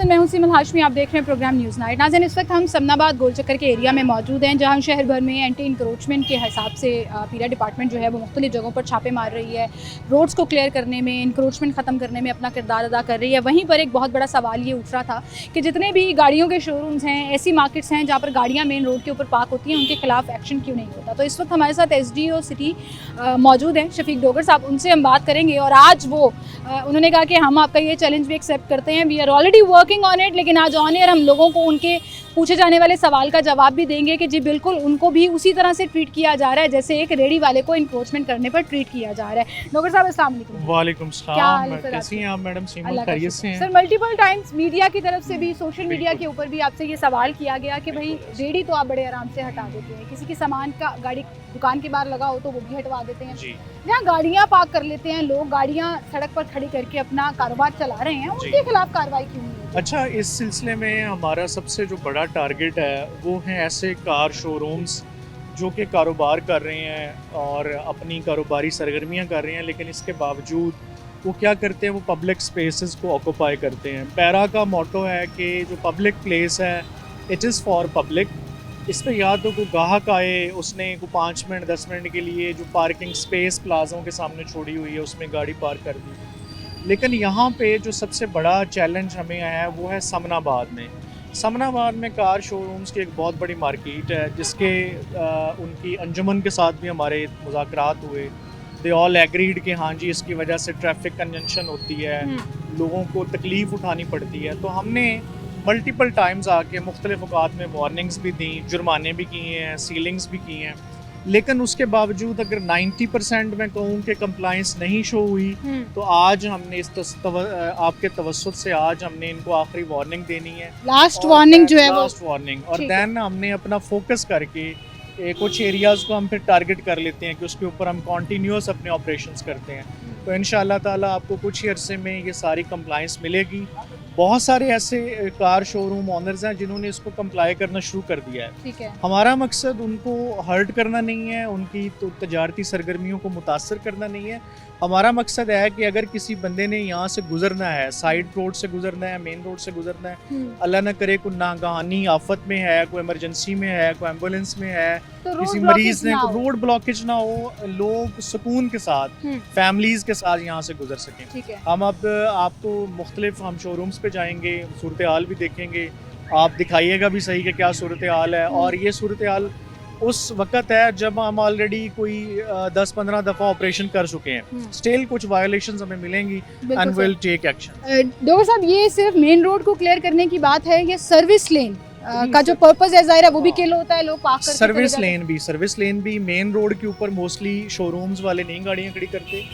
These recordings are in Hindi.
नाज़रीन, मैं हूं सिमल हाशमी, आप देख रहे हैं प्रोग्राम न्यूज़ नाइट। नाज़रीन, इस वक्त हम समनाबाद गोलचक्कर के एरिया में मौजूद हैं, जहां शहर भर में एंटी इंक्रोचमेंट के हिसाब से पीरा डिपार्टमेंट जो है वो मुख्तलिफ जगहों पर छापे मार रही है, रोड्स को क्लियर करने में, इंक्रोचमेंट ख़त्म करने में अपना किरदार अदा कर रही है। वहीं पर एक बहुत बड़ा सवाल ये उठ रहा था कि जितने भी गाड़ियों के शोरूम्स हैं, ऐसी मार्केट्स हैं जहाँ पर गाड़ियाँ मेन रोड के ऊपर पार्क होती हैं, उनके खिलाफ एक्शन क्यों नहीं होता। तो इस वक्त हमारे साथ SDO सिटी मौजूद हैं, शफीक डोगर साहब, उनसे हम बात करेंगे। और आज वो उन्होंने कहा कि हम आपका ये चैलेंज भी एक्सेप्ट करते हैं, we are already working on it, लेकिन आज ऑन एयर हम लोगों को उनके पूछे जाने वाले सवाल का जवाब भी देंगे कि जी बिल्कुल उनको भी उसी तरह से ट्रीट किया जा रहा है जैसे एक रेडी वाले को इंक्रोचमेंट करने पर ट्रीट किया जा रहा है। डॉक्टर साहब, अस्सलाम वालेकुम। वालेकुम सलाम, कैसी हैं आप मैडम? खैरियत से हैं? सर, मल्टीपल टाइम्स मीडिया की तरफ से भी, सोशल मीडिया के ऊपर भी आपसे ये सवाल किया गया कि भाई रेडी तो आप बड़े आराम से हटा देते हैं, किसी के सामान का गाड़ी दुकान के बाहर लगा हो तो वो भी हटवा देते हैं, जहाँ गाड़ियाँ पार्क कर लेते हैं लोग, गाड़ियाँ सड़क पर खड़ी करके अपना कारोबार चला रहे हैं, उनके खिलाफ कार्रवाई क्यों नहीं होती? अच्छा, इस सिलसिले में हमारा सबसे जो बड़ा टारगेट है वो है ऐसे कार शोरूम्स जो कि कारोबार कर रहे हैं और अपनी कारोबारी सरगर्मियां कर रहे हैं, लेकिन इसके बावजूद वो क्या करते हैं, वो पब्लिक स्पेसेस को ऑक्यूपाई करते हैं। पैरा का मोटो है कि जो पब्लिक प्लेस है इट इज़ फॉर पब्लिक। इस पर या तो कोई ग्राहक आए, उसने को 5 मिनट 10 मिनट के लिए जो पार्किंग स्पेस प्लाज़ों के सामने छोड़ी हुई है उसमें गाड़ी पार्क कर दी। लेकिन यहाँ पे जो सबसे बड़ा चैलेंज हमें आया है वो है समनाबाद में। समनाबाद में कार शोरूम्स की एक बहुत बड़ी मार्केट है, जिसके उनकी अंजुमन के साथ भी हमारे मुज़ाकरात हुए। दे ऑल एग्रीड कि हाँ जी, इसकी वजह से ट्रैफिक कंजंक्शन होती है, लोगों को तकलीफ़ उठानी पड़ती है। तो हमने मल्टीपल टाइम्स आके मुख्तलिफ औकात में वार्निंग्स भी दी, जुर्माने भी किए हैं, सीलिंग्स भी की हैं, लेकिन उसके बावजूद अगर 90% मैं कहूँ कि कंप्लाइंस नहीं शो हुई, तो आज हमने आपके तवज्जुह से आज हमने इनको आखिरी वार्निंग देनी है, लास्ट वार्निंग जो है वो लास्ट वार्निंग। और देन हमने अपना फोकस करके कुछ एरियाज़ को हम फिर टारगेट कर लेते हैं कि उसके ऊपर हम कॉन्टीन्यूस अपने ऑपरेशंस करते हैं। तो इंशाअल्लाह ताला आपको कुछ ही अरसे में ये सारी कंप्लाइंस मिलेगी। बहुत सारे ऐसे कार शोरूम ऑनर्स हैं जिन्होंने इसको कंप्लाई करना शुरू कर दिया है। ठीक है। हमारा मकसद उनको हर्ट करना नहीं है, उनकी तो तजारती सरगर्मियों को मुतासर करना नहीं है। हमारा मकसद है कि अगर किसी बंदे ने यहाँ से गुजरना है, साइड रोड से गुजरना है, मेन रोड से गुजरना है, अल्लाह न करे कोई नागहानी आफत में है, कोई इमरजेंसी में है, कोई एम्बुलेंस में है, तो किसी मरीज ने, रोड ब्लॉकेज ना हो, लोग सुकून के साथ फैमिलीज के साथ यहाँ से गुजर सकें। ठीक है। हम अब आपको मुख्तलिफ हम शोरूम्स पे जाएंगे, सूरत हाल भी देखेंगे, आप दिखाइएगा भी सही कि क्या सूरत हाल है। और ये सूरत हाल उस वक्त है जब हम ऑलरेडी कोई 10-15 दफ़ा ऑपरेशन कर चुके हैं। स्टिल कुछ वायलेशंस हमें मिलेंगी and will take action. Doctor साहब, ये सिर्फ मेन रोड को क्लियर करने की बात है, ये सर्विस लेन का जो पर्पस है जाहिर है वो भी किल होता है, लोग पार्क करके सर्विस लेन भी मेन रोड के ऊपर मोस्टली शोरूम्स वाले नहीं गाड़ियाँ खड़ी करते।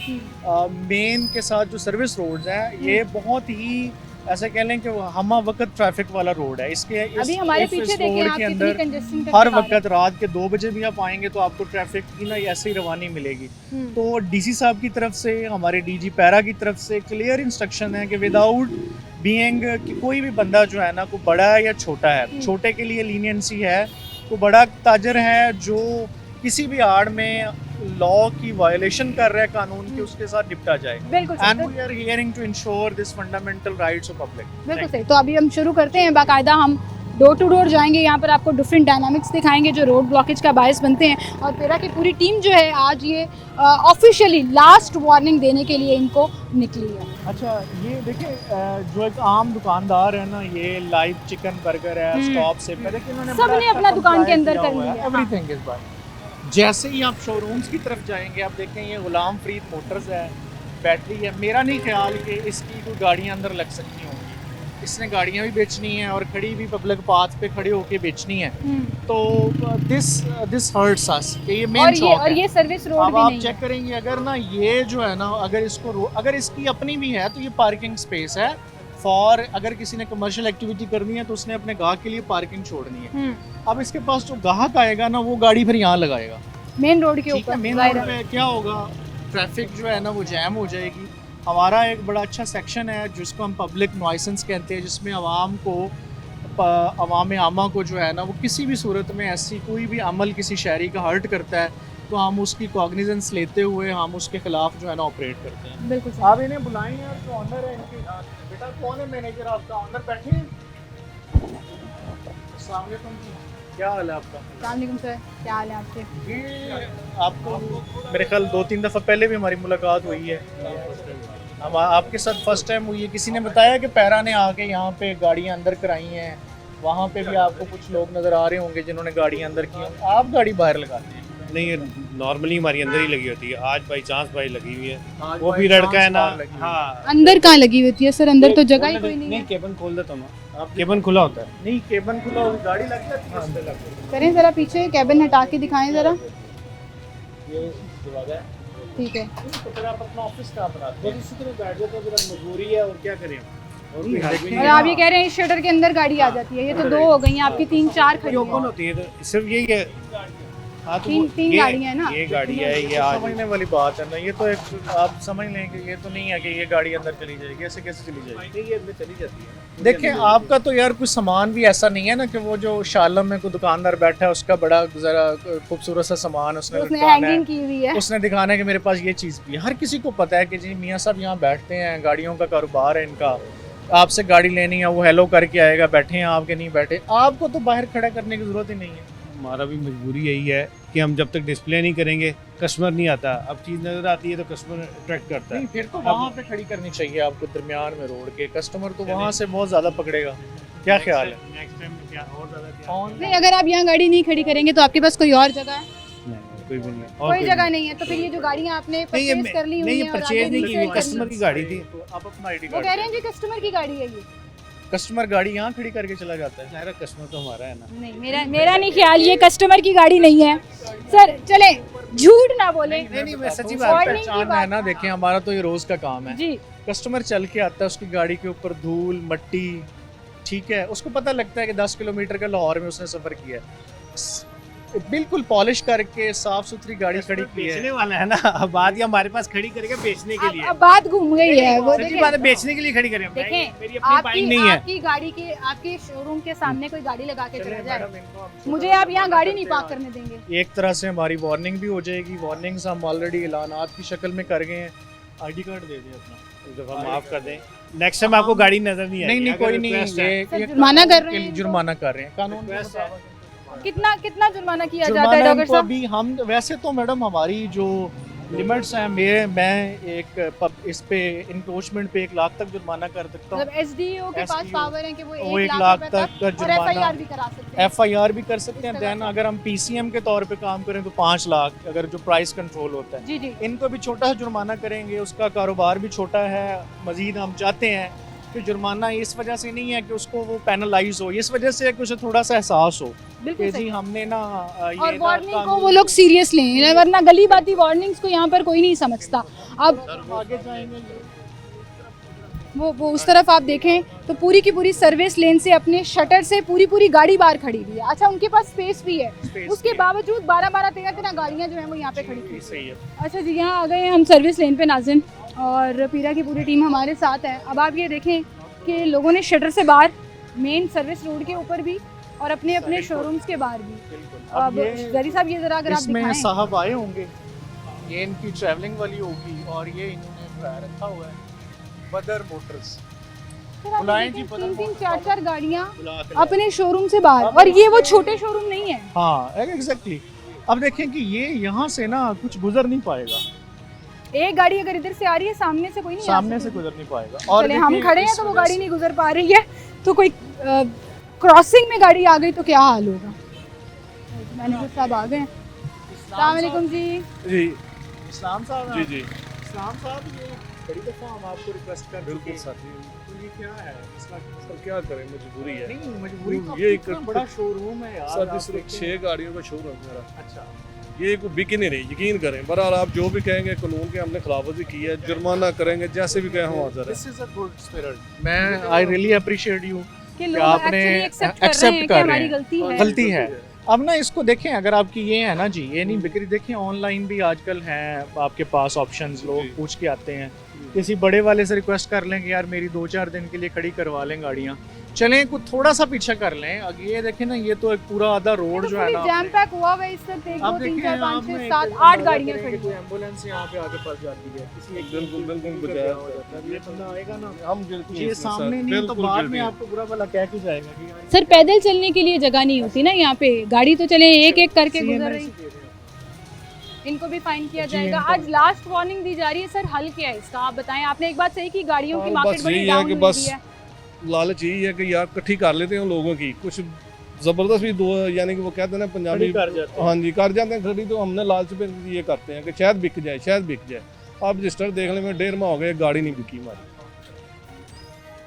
मेन के साथ जो सर्विस रोड्स हैं ये बहुत ही ऐसे कह लें कि हमा वक्त ट्रैफिक वाला रोड है। इसके अभी हमारे पीछे देखें आप, कितनी कंजेस्टिंग हर वक्त रात के 2 बजे भी आप आएंगे तो आपको ट्रैफिक की ना ऐसे ही रवानी मिलेगी। तो DC साहब की तरफ से, हमारे DG पैरा की तरफ से क्लियर इंस्ट्रक्शन है कि विदाउट बीइंग कि कोई भी बंदा जो है ना, को बड़ा है या छोटा है, छोटे के लिए लीनियंसी है, को बड़ा ताजर है जो किसी भी आड़ में लॉ की वायलेशन कर रहा है कानून की, उसके साथ निपटा जाए। And we are hearing to ensure this fundamental rights of public. बिल्कुल सही। तो अभी हम शुरू करते हैं, बाकायदा हम डोर टू डोर जाएंगे, यहाँ पर आपको डिफरेंट डायनामिक्स दिखाएंगे जो रोड ब्लॉकेज का बायस बनते हैं। और पेरा की पूरी टीम जो है आज ये ऑफिशियली लास्ट वार्निंग देने के लिए इनको निकली है। अच्छा, ये देखिए जो एक आम दुकानदार है ना, ये लाइव चिकन बर्गर है, स्टॉप से सबने अपना दुकान के अंदर कर लिया, एवरीथिंग इज बाय। जैसे ही आप शोरूम्स की तरफ जाएंगे, आप देखें ये गुलाम फरीद मोटर्स है, बैटरी है। मेरा नहीं ख्याल कि इसकी कोई गाड़ियाँ अंदर लग सकती होंगी, इसने गाड़ियाँ भी बेचनी है और खड़ी भी पब्लिक पाथ पे खड़े होके बेचनी है। तो दिस हर्ट्स अस कि ये मेन चौक है और ये सर्विस रोड अब आप चेक करेंगे, अगर ना ये जो है ना, अगर इसकी अपनी भी है तो ये पार्किंग स्पेस है फॉर, अगर किसी ने कमर्शियल एक्टिविटी करनी है तो उसने अपने गाहक के लिए पार्किंग छोड़नी है। अब इसके पास जो गाहक आएगा ना, वो गाड़ी फिर यहाँ लगाएगा मेन रोड के ऊपर। मेन रोड पे क्या होगा, ट्रैफिक जो है ना वो जैम हो जाएगी। हमारा एक बड़ा अच्छा सेक्शन है जिसको हम पब्लिक नॉइसेंस कहते हैं, जिसमें अवाम आमा को जो है ना, वो किसी भी सूरत में ऐसी कोई भी अमल किसी शहरी का हर्ट करता है तो हम उसकी कॉग्निजेंस लेते हुए हम उसके खिलाफ जो है ना ऑपरेट करते हैं। बिल्कुल सही। आप इन्हें बुलाएं यार, जो ऑनर है इनके। बेटा कौन है मैनेजर आपका? ऑनर बैठे हैं। अस्सलाम वालेकुम जी, क्या हाल है आपका? अस्सलाम सर, क्या हाल है आपके? ये आपको मेरे ख्याल 2-3 दफ़ा पहले भी हमारी मुलाकात हुई है। हम आपके साथ फर्स्ट टाइम हुई है। किसी ने बताया कि पैरा ने आके यहाँ पे गाड़ियाँ अंदर कराई हैं, वहाँ पे भी आपको कुछ लोग नज़र आ रहे होंगे जिन्होंने गाड़ियाँ अंदर की हों। आप गाड़ी बाहर लगाते हैं? नहीं, ये नॉर्मली हमारी अंदर ही लगी होती है। आज बाई चांस भाई लगी हुई है, आज वो by भी लड़का है chance ना। बाहर लगी हुई है। हाँ, अंदर कहाँ लगी होती है सर? अंदर तो जगह ही कोई नहीं नहीं, है। केबन खोल देता हूँ मैं। आप केबन खुला होता है। नहीं, केबन खुला होगी, गाड़ी लग जाती है अंदर लग जाती करें ज़रा पीछे कैबिन हटा के दिखाएं ज़रा। है। ये दरवाज़ा है। ठीक है। तो फिर आप अपना ऑफिस कहाँ बनाते हैं? इसी तरह बैठ जाते हैं, फिर मजबूरी है और क्या करें। और कोई हाल भी देखिए और नहीं आप ये कह रहे हैं इस शटर के अंदर गाड़ी आ जाती है? ये तो 2 हो गई हैं, आपकी 3-4 खड़ी ओपन हैं। होती है, तो सिर्फ यही है। हाँ, तो तीन गाड़ियाँ हैं ना? ये गाड़ी है, ये आज समझने वाली बात है ना। ये तो एक आप समझ लें कि ये तो नहीं है कि ये गाड़ी अंदर चली जाएगी। ऐसे कैसे चली जाएगी? नहीं, ये अंदर चली जाती है। देखिए, आपका तो यार कुछ सामान भी ऐसा नहीं है ना कि वो जो शालम में कोई दुकानदार बैठा है उसका बड़ा जरा खूबसूरत सा सामान उसने उसने दिखाना हैंगिंग है, की हुई है। उसने दिखाना है कि मेरे पास ये चीज़ भी है। हर किसी को पता है कि जी मियाँ साहब यहाँ बैठते हैं, गाड़ियों का कारोबार है इनका। आपसे गाड़ी लेनी है, वो हेलो करके आएगा, बैठे हैं आपके नहीं बैठे। आपको तो बाहर खड़ा करने की ज़रूरत ही नहीं है। हमारा भी मजबूरी यही है कि हम जब तक डिस्प्ले नहीं करेंगे कस्टमर नहीं आता। अब चीज़ नज़र आती है तो कस्टमर अट्रैक्ट करता नहीं, है। फिर तो वहाँ पे खड़ी करनी चाहिए आपको, दरमियान में रोड के। कस्टमर तो वहाँ से बहुत ज़्यादा पकड़ेगा। क्या ख्याल है? नेक्स्ट टाइम क्या और ज़्यादा क्या? कौन? नहीं, अगर आप यहाँ गाड़ी नहीं खड़ी करेंगे तो आपके पास कोई और जगह है? नहीं, कोई भी नहीं। और कोई भी जगह नहीं है। तो फिर ये जो गाड़ियाँ आपने नहीं, ये परचेज कर ली हुई नहीं, ये हैं और परचेज आगे नहीं की resale हुई, करनी कस्टमर है। की गाड़ी थी। तो आप अपना आईडी वो कार्ड कह रहे हैं कि कस्टमर की गाड़ी है ये। कस्टमर गाड़ी यहाँ खड़ी करके चला जाता है। सारा कस्टमर तो हमारा है ना। नहीं, मेरा नहीं ख्याल ये कस्टमर की गाड़ी नहीं है सर। चले झूठ ना बोले। नहीं, मैं सच्ची बात Warning की पहचान बात है ना। देखिए, हमारा तो ये रोज का काम है। जी। कस्टमर चल के आता है, उसकी गाड़ी के ऊपर धूल मट्टी, ठीक है, उसको पता लगता है कि 10 किलोमीटर का लाहौर में उसने सफर किया है। बिल्कुल पॉलिश करके साफ सुथरी गाड़ी खड़ी की है। बेचने वाला है ना। अब बात ये हमारे पास खड़ी करेगा बेचने के लिए। अब बात घूम गई है। वो सच्ची देखें, बात है, बेचने के लिए खड़ी करें। देखें, मेरी अपनी बाइक नहीं है। आपकी गाड़ी के आपके शोरूम के सामने कोई गाड़ी लगा के चला जाए, मुझे आप यहाँ गाड़ी नहीं पार्क करने देंगे। एक तरह से हमारी वार्निंग भी हो जाएगी। वार्निंग्स हम ऑलरेडी ऐलानात की शक्ल में कर गए हैं। आईडी कार्ड दे दें अपना। इस दफा माफ कर दें, नेक्स्ट टाइम आपको गाड़ी नजर नहीं आएगी। नहीं, अगर कोई नहीं, request है। सर, ये जुर्माना कर रहे कानून के हैं लिए जुर्माना कर रहे हैं। कानून के Request है। मुताबिक कितना जुर्माना किया जाता है जुर्माना डॉक्टर इनको साहब? अभी हम वैसे तो मैडम हमारी जो लिमिट्स हैं, मैं एक इस पे इंक्रोचमेंट पे 1 लाख तक जुर्माना कर सकता हूँ। मतलब एसडीओ के पास SDO पावर है कि वो वो 1 1 लाख लाख रुपए तक का और जुर्माना, एफआईआर भी करा सकते हैं। एफआईआर भी कर सकते हैं। इस तरह देन अगर हम पीसीएम के तौर पे काम करें तो 5 लाख, अगर जो प्राइस कंट्रोल होता है। जी जी। इनको भी छोटा जुर्माना करेंगे, उसका कारोबार भी छोटा है। मजीद हम चाहते हैं कि जुर्माना इस वजह से नहीं है कि उसको वो पैनलाइज हो, इस वजह से है कि उसे थोड़ा सा एहसास हो बिल्कुल कि सही। जी हमने ना ये और ना वार्निंग को कानून- वो लोग सीरियस लें, वरना गली बाती वार्निंग्स को यहाँ पर कोई नहीं समझता। अब आगे जाएंगे। वो उस तरफ आप देखें तो पूरी की पूरी सर्विस लेन से अपने शटर से पूरी गाड़ी बाहर खड़ी हुई है। अच्छा, उनके पास स्पेस भी है, Space उसके भी है। बावजूद 13 गाड़ियाँ जो हैं वो यहाँ पे खड़ी थी। सही है। अच्छा जी, यहाँ आ गए हैं हम सर्विस लेन पे नाज़िन, और पीरा की पूरी टीम हमारे साथ है। अब आप ये देखें कि लोगों ने शटर से बाहर, मेन सर्विस रोड के ऊपर भी और अपने अपने शोरूम्स के बाहर भी। बिल्कुल। अब जरी साहब ये ज़रा अगर आप इसमें दिखाएं। साहब आए होंगे, ये इनकी ट्रैवलिंग वाली होगी और ये इन्होंने रखा हुआ है बदर मोटर्स। सर, आप बुलाएं देखें, जी, बदल 3-4 गाड़ियाँ बुला के अपने शोरूम से बाहर, और ये वो छोटे शोरूम नहीं है। हाँ, एग्जैक्टली। अब देखें कि ये यहाँ से ना कुछ गुजर नहीं पाएगा, एक गाड़ी अगर इधर से आ रही है, सामने से कोई नहीं आ सामने से सकती। गुजर नहीं पाएगा। चले हम देखिए, खड़े हैं इस तो वो वजह गाड़ी से- नहीं गुजर पा रही है, तो कोई क्रॉसिंग में गाड़ी आ गई तो क्या हाल होगा। मैनेजर साहब आ गए हैं। अस्सलाम वालेकुम जी। जी इस्लाम साहब जी हैं। जी इस्लाम साहब, ये बड़ी दफ़ा हम आपको रिक्वेस्ट कर बिल्कुल चुके हैं। साथी। तो ये क्या है इसका? सर क्या करें, मजबूरी है। नहीं, मजबूरी तो ये इतना एक- बड़ा शोरूम है यार। सर आप सिर्फ देखें। 6 गाड़ियों का शोरूम है मेरा। अच्छा, ये को बिक ही नहीं रही, यकीन करें। बहरहाल आप जो भी कहेंगे, कानून के हमने खिलाफवर्जी की है, जुर्माना करेंगे, जैसे भी कहें हम हाजिर हैं। This is a good spirit. मैं आई रियली अप्रिशिएट यू कि कि लोग आपने एक्चुअली एक्सेप्ट कर रहे accept हैं कि कर रहे हमारी हैं। गलती है। गलती है। अब ना इसको देखें, अगर आपकी ये है ना जी, ये नहीं बिक्री, देखें ऑनलाइन भी आजकल हैं आपके पास ऑप्शंस, लोग जी। पूछ के आते हैं। किसी बड़े वाले से रिक्वेस्ट कर लें कि यार मेरी 2-4 दिन के लिए खड़ी करवा लें गाड़ियाँ, चलें कुछ थोड़ा सा पीछे कर लें। अब ये देखें ना, ये तो एक पूरा आधा रोड जो है ना, जैम पैक हुआ हुआ है, इस वक्त 1 2 3 4 5 6 7 8 गाड़ियां खड़ी कोई एम्बुलेंस यहाँ पे आके फंस जाती है, किसी एक बिल्कुल बिल्कुल बचाया हो जाता है। ये बंदा आएगा ना, हम बिल्कुल ये सामने नहीं तो बाद में आपको बुरा भला कह के जाएगा कि यार सर पैदल चलने के लिए जगह नहीं होती ना यहाँ पे, गाड़ी तो चले एक एक करके गुजर रही, इनको भी फाइन किया जाएगा। आज लास्ट वार्निंग दी जा रही है सर, हल क्या है इसका आप बताएं। आपने एक बात सही की, गाड़ियों की मार्केट बड़ी डाउन हुई बस है, लालच यही है कि यार इकट्ठी कर लेते हैं लोगों की, कुछ जबरदस्त भी दो, यानी कि वो कहते हैं ना पंजाबी, कर जाते हैं। हाँ जी कर जाते हैं खड़ी, तो हमने लालच पे ये करते हैं कि शायद बिक जाए, शायद बिक जाए। आप रजिस्टर देख लें, 1.5 माह हो गए गाड़ी नहीं बिकी हमारी,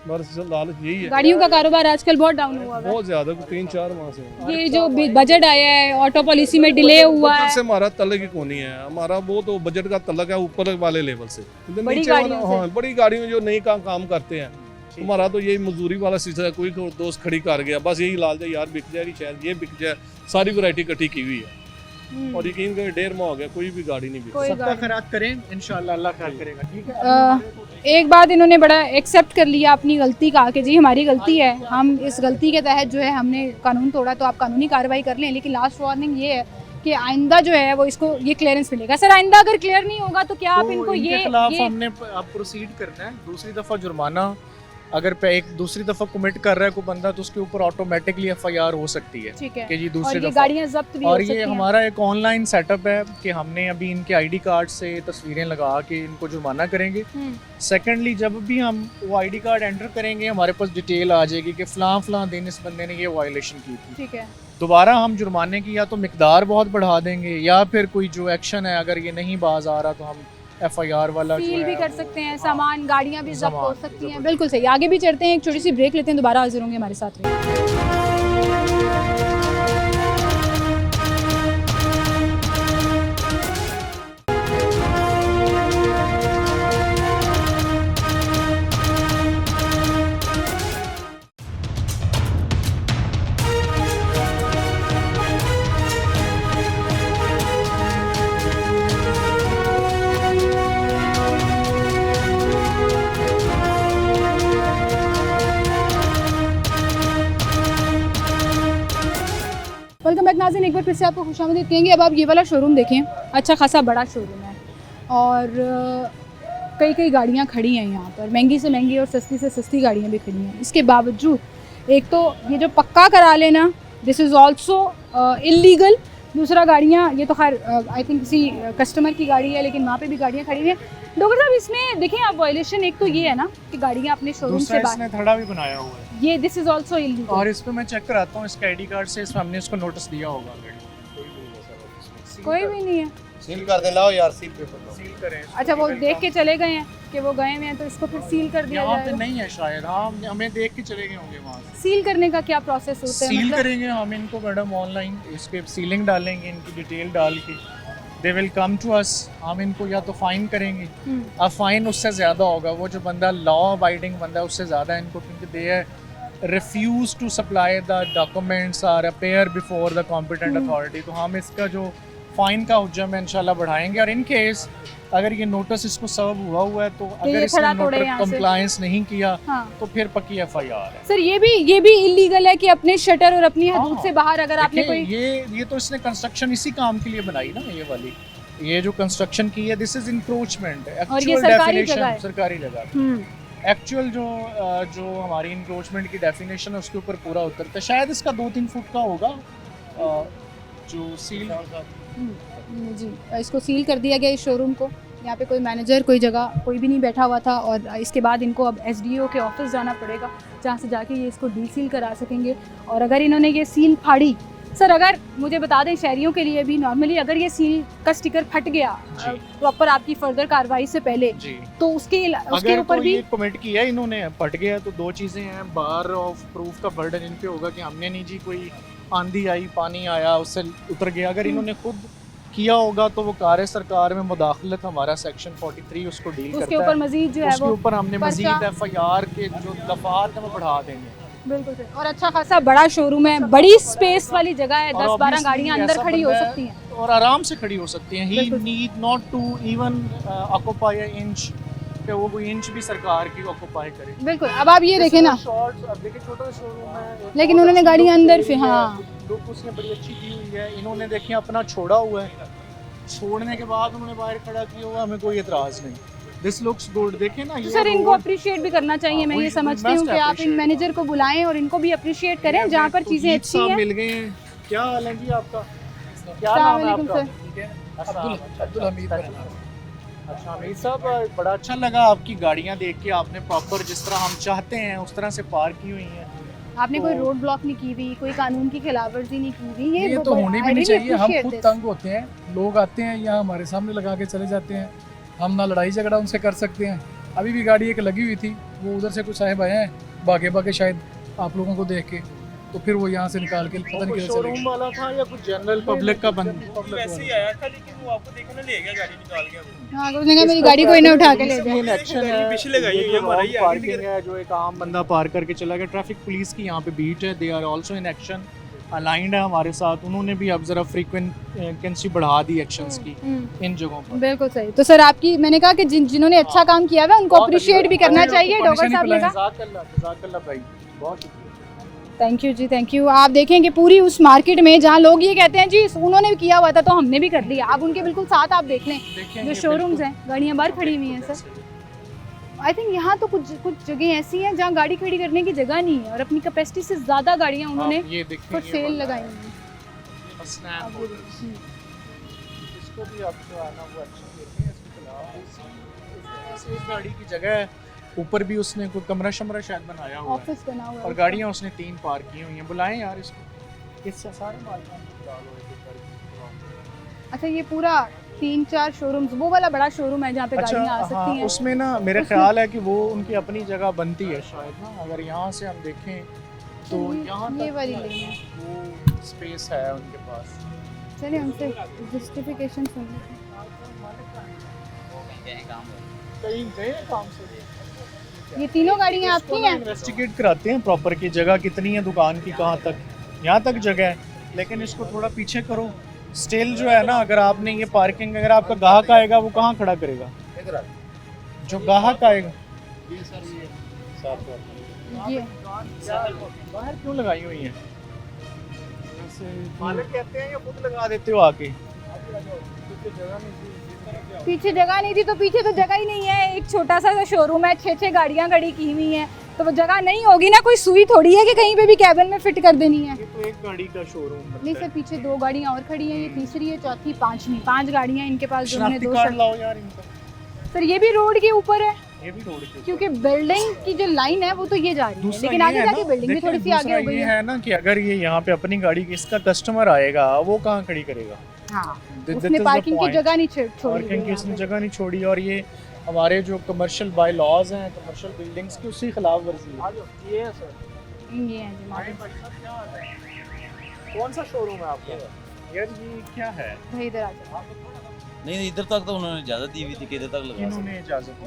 बस लालच यही है। गाड़ियों का कारोबार आजकल बहुत डाउन हुआ है। बहुत ज्यादा 3-4 माह से ये जो बजट आया है ऑटो पॉलिसी में डिले हुआ बजट है, से हमारा तलक ही कौन है, हमारा वो तो बजट का तलक है ऊपर वाले लेवल से, बड़ी नीचे गाड़ियों वाला, हाँ बड़ी गाड़ियों जो नई काम करते हैं, हमारा तो यही मजदूरी वाला सिलसिला है। कोई दोस्त खड़ी कर गया, बस यही लालच है यार बिक जाएगी, शायद ये बिक जाए। सारी वैरायटी इकट्ठी की हुई है और यकीन करें 1.5 माह हो गया कोई भी गाड़ी नहीं बिकी। कोई सबका गाड़ी खैरात करें इंशाल्लाह, अल्लाह खैर करेगा। ठीक है, एक बात इन्होंने बड़ा एक्सेप्ट कर लिया अपनी गलती का कि जी हमारी गलती है, हम इस गलती के तहत जो है हमने कानून तोड़ा तो आप कानूनी कार्रवाई कर लें, लेकिन लास्ट वार्निंग ये है कि आइंदा जो है वो इसको ये क्लियरेंस मिलेगा। सर आइंदा अगर क्लियर नहीं होगा तो क्या आप तो इनको इनके ये खिलाफ हमने अब प्रोसीड करना है। दूसरी दफा जुर्माना अगर पे एक दूसरी दफा कमिट कर रहा है कोई बंदा, तो उसके ऊपर ऑटोमेटिकली FIR हो सकती है ठीक है, कि जी और दूसरी ये दफा। गाड़ियां जब्त भी हो और सकती ये हैं। हमारा एक ऑनलाइन सेटअप है कि हमने अभी इनके ID कार्ड से तस्वीरें लगा के इनको जुर्माना करेंगे। सेकेंडली जब भी हम वो ID कार्ड एंटर करेंगे, हमारे पास डिटेल आ जाएगी कि फलां दिन इस बंदे ने ये वायलेशन की थी। ठीक है, दोबारा हम जुर्माने की या तो मिकदार बहुत बढ़ा देंगे, या फिर कोई जो एक्शन है अगर ये नहीं बाज आ रहा तो हम FIR वाला जो सील है भी कर वो- सकते हैं, सामान गाड़ियां भी जब्त हो सामान सकती हैं। जब्त। बिल्कुल सही, आगे भी चलते हैं, एक छोटी सी ब्रेक लेते हैं, दोबारा हाजिर होंगे, हमारे साथ रहिए। वेलकम बैक नाज़रीन, एक बार फिर से आपको खुशामदीद कहेंगे। अब आप ये वाला शोरूम देखें, अच्छा खासा बड़ा शोरूम है और कई गाड़ियाँ खड़ी हैं यहाँ पर, महंगी से महंगी और सस्ती से सस्ती गाड़ियाँ भी खड़ी हैं। इसके बावजूद एक तो ये जो पक्का करा लेना, दिस इज़ ऑल्सो इलीगल। दूसरा गाड़ियाँ, ये तो खैर आई थिंक किसी कस्टमर की गाड़ी है, लेकिन वहाँ पे भी गाड़ियाँ खड़ी हैं। डॉक्टर साहब इसमें देखें आप, वायलेशन एक तो ये है ना कि गाड़ियाँ अपने शोरूम दूसरा से बाहर, इसने थड़ा भी बनाया हुआ है, ये दिस इज़ ऑल्सो इलीगल। और इस पे मैं चेक कराता हूँ इसका ID कार्ड से, इसमें हमने इसको नोटिस दिया होगा ऑलरेडी। कोई भी नहीं है, सील कर दे, लाओ यार सील पेपर सील करें इसको। अच्छा वो देख के चले गए हैं कि वो गए हुए हैं, तो इसको फिर सील कर दिया यहाँ पे जाएगा। नहीं है शायद, हाँ हमें देख के चले गए होंगे वहाँ से। सील करने का क्या प्रोसेस होता है? सील मतलब करेंगे हम इनको मैडम ऑनलाइन, इस पे सीलिंग डालेंगे, इनकी डिटेल डाल के they will come to us, हम इनको या तो फाइन करेंगे, अब फाइन उससे ज़्यादा होगा, वो जो बंदा लॉ अबाइडिंग बंदा है उससे ज़्यादा इनको, क्योंकि they refuse to supply the documents or appear before the competent authority. तो हम इसका जो फ़ाइन का हुज्जम है इंशाल्लाह बढ़ाएंगे, और इन केस अगर ये नोटिस इसको सर्व हुआ है तो अगर ये इसने खड़ा तोड़े नोटिस यहाँ से। कंप्लायंस नहीं किया हाँ। तो फिर पक्की FIR है। सर ये भी इलीगल है कि अपने शटर और अपनी हदूद हाँ। से बाहर अगर आपने देखिए, कोई ये तो इसने कंस्ट्रक्शन इसी काम के लिए बनाई ना, ये वाली, ये जो कंस्ट्रक्शन की है, दिस इज इंक्रोचमेंट। और ये सरकारी जगह है। सरकारी जगह, एक्चुअल जो हमारी इंक्रोचमेंट की डेफिनेशन है उसके ऊपर पूरा उतरता है। शायद इसका 2-3 फुट का होगा जो सील। जी, इसको सील कर दिया गया इस शोरूम को। यहाँ पे कोई मैनेजर, कोई जगह कोई भी नहीं बैठा हुआ था, और इसके बाद इनको अब SDO के ऑफिस जाना पड़ेगा, जहाँ से जाके ये इसको डीसील करा सकेंगे। और अगर इन्होंने ये सील फाड़ी, सर अगर मुझे बता दें शहरियों के लिए भी, नॉर्मली अगर ये सील का स्टिकर फट गया प्रॉपर आपकी फर्दर कार्रवाई से पहले, जी, तो उसके अगर ऊपर तो भी ये कमिट किया है इन्होंने, फट गया, तो 2 चीज़ें हैं, बार ऑफ प्रूफ का बर्डन इन पे होगा कि हमने नहीं जी कोई आंधी आई, पानी आया, उससे उतर गया। अगर इन्होंने खुद किया होगा तो वो कार्य सरकार में मुदाखलत, हमारा सेक्शन 43 उसको डील करता है। उसके ऊपर मजीद जो है उसके वो ऊपर हमने मजीद पर्चा- FIR के जो दफात है वो बढ़ा देंगे। बिल्कुल सही। और अच्छा खासा बड़ा शोरूम है, बड़ी स्पेस वाली जगह है, और 10-12 obviously गाड़ियां अंदर ऐसा खड़ी हो बंदा है सकती हैं। और आराम से खड़ी हो सकती हैं। ही बिल्कुल। Need not to even occupy a inch कि वो कोई इंच भी सरकार की ऑक्यूपाई करे। बिल्कुल। अब आप ये देखें ना, शॉर्ट्स अब देखिए छोटा शोरूम है, लेकिन उन्होंने गाड़ियाँ अंदर फिर हाँ लुक उसने बड़ी अच्छी की हुई है। इन्होंने देखिए अपना छोड़ा हुआ है, छोड़ने के बाद उन्होंने बाहर खड़ा किया हुआ, हमें कोई एतराज़ नहीं। This looks good. देखें ना तो ये सर इनको road- अप्रिशिएट भी करना चाहिए। मैं ये we समझती must हूँ कि आप इन appreciate. मैनेजर को बुलाएं और इनको भी अप्रिशिएट करें जहाँ पर चीज़ें तौहीद अच्छी साहब हैं। मिल गए हैं। क्या हाल है जी आपका? क्या अस्सलाम नाम है वालेकुम आपका? सर। अब्दुल हमीद। अच्छा हमीद साहब, बड़ा अच्छा लगा आपकी गाड़ियाँ देख के। आपने प्रॉपर जिस तरह हम चाहते हैं उस तरह से पार्क की हुई हैं। आपने कोई तो- रोड ब्लॉक नहीं की हुई, कोई कानून की खिलाफवर्जी नहीं की हुई। ये तो होनी भी नहीं चाहिए। हम खुद तंग होते हैं, लोग आते हैं यहाँ हमारे सामने लगा के चले जाते हैं, हम ना लड़ाई झगड़ा उनसे कर सकते हैं। अभी भी गाड़ी एक लगी हुई थी, वो उधर से कुछ साहब आए हैं भागे भागे शायद आप लोगों को देख के, तो फिर वो यहाँ से निकाल के पता नहीं कोई किधर चले शोरूम गए। वाला था या कुछ जनरल पब्लिक का बंद? वैसे ही आया था, लेकिन वो आपको देखा ना ले गया, गाड़ी निकाल गया वो। हाँ, उसने कहा मेरी गाड़ी कोई ना उठा के ले जाए। मेन एक्शन है, पीछे लगाई हुई है, हमारा ही आगे पार्किंग है जो एक आम बंदा पार करके चला गया। ट्रैफिक पुलिस की यहाँ पे बीट है, they are also in action, aligned है हमारे साथ। उन्होंने भी अब जरा फ्रीक्वेंसी बढ़ा दी एक्शंस की इन जगहों पर। बिल्कुल सही। तो सर आपकी, मैंने कहा कि जिन्होंने अच्छा काम किया हुआ है उनको अप्रिशिएट भी करना चाहिए। डॉक्टर साहब ने कहा जज़ाकल्लाह भाई, बहुत शुक्रिया। थैंक यू जी, थैंक यू। आप देखें कि पूरी उस मार्केट में जहाँ लोग ये कहते हैं जी उन्होंने भी किया हुआ था तो हमने भी कर लिया, अब उनके बिल्कुल साथ आप देख लें देखें जो ये शोरूम्स बिल्कुल- हैं, गाड़ियाँ बाहर खड़ी हुई हैं सर। आई थिंक यहाँ तो कुछ जगह ऐसी हैं जहाँ गाड़ी खड़ी करने की जगह नहीं है और अपनी कैपेसिटी से ज़्यादा गाड़ियाँ उन्होंने आप ये देखें, फॉर ये सेल वाला लगाई है, हुई हैं। स्नैप अब हो वो गई। देखिए। इसको भी आप जो है ना वो एक्शन लेते हैं इसके खिलाफ। इस गाड़ी की जगह है, ऊपर भी उसने कोई कमरा शमरा शायद बनाया हुआ है ऑफिस बना हुआ है और उसका। गाड़ियाँ उसने 3 पार्क की हुई हैं। बुलाएं यार इसको, इससे सारे मालिकान को बुला लो एक-एक करके। अच्छा ये पूरा 3-4 शोरूम्स, वो वाला बड़ा शोरूम है जहाँ पे अच्छा गाड़ियाँ आ सकती हाँ, हैं। उसमें ना मेरे ख्याल है कि वो उनकी अपनी जगह बनती है शायद ना। अगर यहाँ से हम देखें तो यहाँ ये तक वाली लेनी है। वो स्पेस है उनके पास। चलिए हमसे जस्टिफिकेशन सुन लेते हैं। कहीं गए काम से? ये तीनों गाड़ियाँ आपकी हैं? इन्वेस्टिगेट कराते हैं प्रॉपर की जगह कितनी है दुकान की, कहाँ तक। यहाँ तक जगह है, लेकिन इसको थोड़ा पीछे करो। स्टिल जो है ना, अगर आपने ये पार्किंग, अगर आपका ग्राहक आएगा वो कहाँ खड़ा करेगा? जो ग्राहक आएगा ये बाहर क्यों लगाई हुई है? मालिक कहते हैं या खुद लगा देते हो आके? पीछे जगह नहीं थी तो पीछे तो जगह ही नहीं है। एक छोटा सा शोरूम है, 6-6 गाड़ियाँ खड़ी की हुई हैं, तो वो जगह नहीं होगी ना। कोई सुई थोड़ी है कि कहीं पे भी कैबिन में फिट कर देनी है। ये तो एक गाड़ी का शोरूम नहीं सर, पीछे 2 गाड़ियाँ और खड़ी हैं, ये तीसरी है, चौथी, 5वीं। 5 गाड़ियाँ इनके पास जो उन्होंने 2 कार्ड लाओ यार इनका। सर ये भी रोड के ऊपर है ये भी रोड के ऊपर। क्योंकि बिल्डिंग की जो लाइन है वो तो ये जा रही है, दूसरा लेकिन ये आगे है जाके ना, बिल्डिंग भी देखिए, थोड़ी सी आगे दूसरा हो गई ये है। है ना कि अगर ये यहाँ पे अपनी गाड़ी, इसका कस्टमर आएगा वो कहाँ खड़ी करेगा? हाँ, That उसने is the पार्किंग की point. जगह नहीं छोड़ी पार्किंग की हुई है उसने यहाँ पे। जगह नहीं छोड़ी। और ये हमारे जो कमर्शियल बाय लॉज हैं, कमर्शियल बिल्डिंग्स की, उसी खिलाफ वर्जी है। ये है सर। ये है जी मॉडल। कौन सा शोरूम है आपका? यार ये क्या है? भाई इधर आ जाओ। नहीं इधर तक तो उन्होंने इजाज़त दी हुई थी कि इधर तक लगा इन्होंने इजाज़त दी?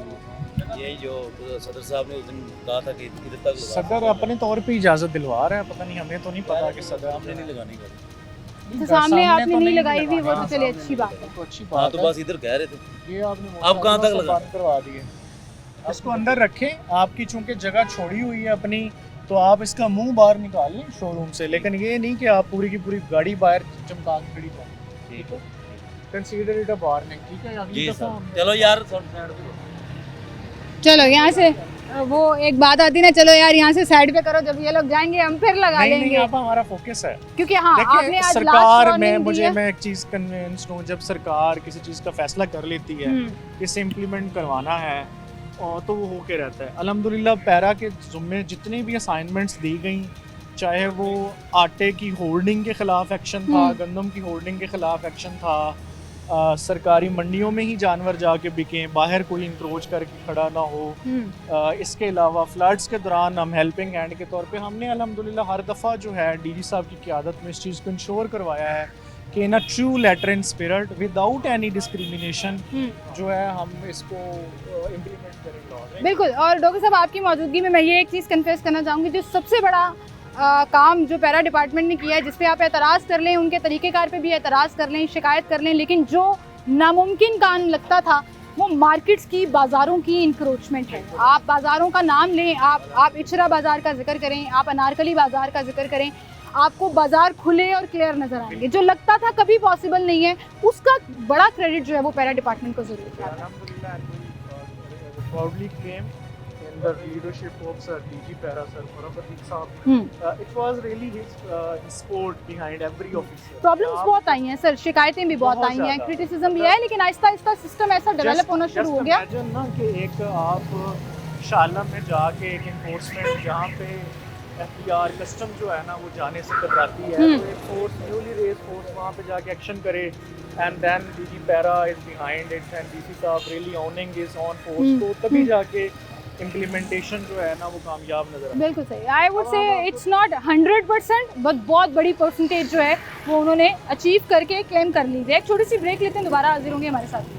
सकते। यही जो सदर साहब ने उस दिन कहा था कि इधर तक लगा सदर अपने तौर पे इजाज़त दिलवा रहा है, पता नहीं, हमें तो नहीं पता कि सदर हमने नहीं लगानी गाड़ी। तो सामने आपने तो नहीं लगाई हुई, वो लगाना, तो चलिए सामने अच्छी नहीं बात लगाई, है। तो अच्छी हाँ बात तो है। बस इधर कह रहे थे। ये आपने अब कहाँ तक मोटरसाइकिलों से लगा? बंद करवा दिए। इसको अंदर रखें, आपकी चूंकि जगह छोड़ी हुई है अपनी, तो आप इसका मुंह बाहर निकाल लें शोरूम से, लेकिन ये नहीं कि आप पूरी की पूरी गाड़ी बाहर चमका के खड़ी करें। ठीक है कंसीडर इट अ वार्निंग, ठीक है? अगली जी दफा सर, हम- चलो यार साइड पे। चलो यहाँ से वो एक बात आती ना, चलो यार यहाँ से साइड पे करो, जब ये लोग जाएंगे हम फिर लगा नहीं नहीं, लेंगे। यहाँ पर हमारा फोकस है। क्योंकि हाँ आपने देखिए आज सरकार लास्ट में, वार्निंग दी मुझे है। मैं एक चीज़ कन्विंस्ड हूँ, जब सरकार किसी चीज़ का फैसला कर लेती है, इसे इम्प्लीमेंट करवाना है, और तो वो होके रहता है। अल्हम्दुलिल्लाह पैरा के ज़ुम्मे जितनी भी असाइनमेंट्स दी गई, चाहे वो आटे की होर्डिंग के ख़िलाफ़ एक्शन था, गंदम की होर्डिंग के ख़िलाफ़ एक्शन था, सरकारी मंडियों में ही जानवर जाके बिकें, बाहर कोई इंक्रोच करके खड़ा ना हो। इसके अलावा फ्लड्स के दौरान हम हेल्पिंग हैंड के तौर पे हमने अल्हम्दुलिल्लाह हर दफ़ा जो है डीजी साहब की क़यादत में इस चीज़ को इंश्योर करवाया है कि in a true letter and spirit without any discrimination जो है हम इसको इम्प्लीमेंट करें लॉ में। बिल्कुल। और डॉक्टर साहब आपकी मौजूदगी में मैं ये एक चीज़ कन्फेस करना चाहूँगी, जो सबसे बड़ा काम जो पैरा डिपार्टमेंट ने किया है, जिस पे आप एतराज़ कर लें, उनके तरीक़ेकार पे भी एतराज़ कर लें, शिकायत कर लें, लेकिन जो नामुमकिन काम लगता था वो मार्केट्स की, बाज़ारों की इंक्रोचमेंट है। आप बाज़ारों का नाम लें, आप इचरा बाज़ार का जिक्र करें, आप अनारकली बाज़ार का जिक्र करें, आपको बाज़ार खुले और क्लियर नज़र आएंगे। जो लगता था कभी पॉसिबल नहीं है, उसका बड़ा क्रेडिट जो है वो पैरा डिपार्टमेंट को ज़रूर जाता है। Alhamdulillah, and we proudly claim in the leadership of Sir DG Para Sir Farooq Sahab. It was really his support behind every officer. Problems बहुत आई हैं सर, शिकायतें भी बहुत बहुत आई हैं, ज़्यादा। क्रिटिसिज्म भी है, लेकिन आहिस्ता आहिस्ता सिस्टम ऐसा डेवलप होना शुरू हो गया। इमेजिन ना कि एक आप शालम में जाके एक इन्फोर्समेंट जहाँ पे एफडीआर कस्टम जो है ना वो जाने से कतराती है, तो एक फोर्स न्यूली रेज फोर्स वहाँ पे जाके एक्शन करे, and then DG para is behind it and DC साहब really owning his own force, तो तभी जाके इम्प्लीमेंटेशन जो है ना वो कामयाब नजर आता है। बिल्कुल सही। I would say it's not 100%, but बहुत बड़ी परसेंटेज जो है वो उन्होंने अचीव करके क्लेम कर ली है। एक छोटी सी ब्रेक लेते हैं, दोबारा हाजिर होंगे हमारे साथ।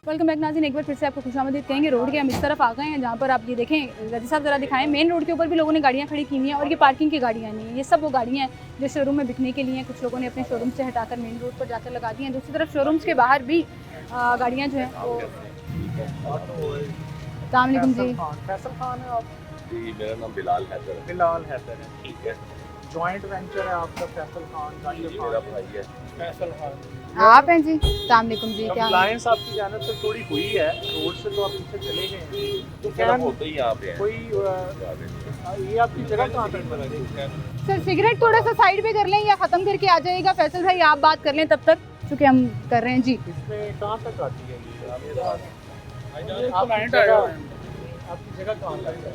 वेलकम बैक नाज़रीन, एक बार फिर से आपको खुशामदीद कहेंगे। रोड के हम इस तरफ आ गए हैं जहाँ पर आप ये देखें, रजी साहब ज़रा दिखाएं, मेन रोड के ऊपर भी लोगों ने गाड़ियाँ खड़ी की हुई हैं और ये पार्किंग की गाड़ियाँ नहीं हैं। ये सब वो गाड़ियाँ हैं जो शोरूम में बिकने के लिए हैं। कुछ लोगों ने अपने शोरूम से हटाकर मेन रोड पर जाकर लगा दी हैं। दूसरी तरफ शोरूम्स के बाहर भी गाड़ियाँ जो हैं वो। अस्सलाम वालेकुम जी। फैसल खान है आप? जी मेरा नाम बिलाल हैदर है। बिलाल हैदर है, ठीक है। जॉइंट वेंचर है आपका फैसल खान, जी मेरा भाई है। फैसल खान आप हैं जी? अस्सलाम वालेकुम जी। क्या कंप्लायंस आपकी जानिब से थोड़ी हुई है, रोड से तो आप पीछे चले गए हैं, तो क्या होते ही यहाँ पे है। कोई ये आपकी जगह कहाँ तक बना है? सर सिगरेट थोड़ा सा साइड पे कर लें या ख़त्म करके आ जाएगा फैसल भाई, आप बात कर लें तब तक, क्योंकि हम कर रहे हैं जी। इसमें कहाँ तक आती है ये? आपकी जगह कहाँ तक है?